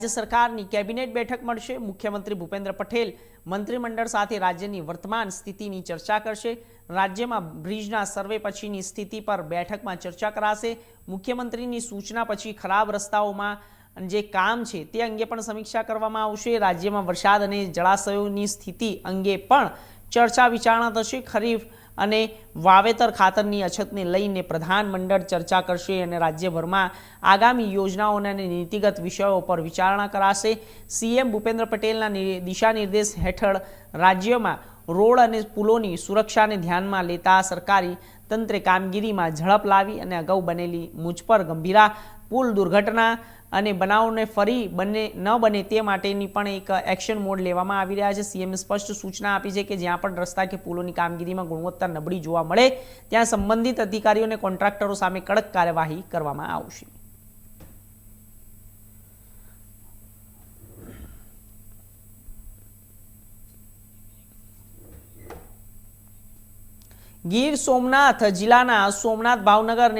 राज्य सरकारनी केबिनेट बैठक મળશે। मुख्यमंत्री भूपेन्द्र पटेल मंत्रिमंडल साथे राज्यनी वर्तमान स्थितिनी चर्चा करशे। राज्यमां ब्रिजना सर्वे पछीनी स्थिति पर बैठक में चर्चा कराशे। मुख्यमंत्रीनी सूचना पछी खराब रस्ताओमां जे काम छे ते अंगे पण समीक्षा करवामां आवशे। राज्यमां वरसाद अने जलाशयोनी स्थिति अंगे पण चर्चा विचारणा थशे। खरीफ अने वावेतर खातरनी अछतने लईने प्रधानमंडल चर्चा करशे अने राज्यभरमां आगामी योजनाओं अने नीतिगत विषयों पर विचारणा कराशे। सीएम भूपेन्द्र पटेलना दिशा निर्देश हेठळ राज्यमां रोड अने पुलोनी सुरक्षाने ध्यानमां लेता सरकारी तंत्रे कामगीरीमां झड़प लावी अने अगाऊ बनेली मुजपर गंभीरा पुल दुर्घटना अने बनावने फरी न बने ते माटेनी पण एक एक्शन मोड लेवामां आवी रह्या छे। सीएम स्पष्ट सूचना आपी छे के ज्यां पण रस्ता के पुलोनी कामगीरीमां गुणवत्ता नबળી जोवा मळे त्यां संबंधित अधिकारीओ अने कोन्ट्राक्टरो सामे कड़क कार्यवाही करवामां आवशे। गीर सोमनाथ जिल्लाना सोमनाथ भावनगर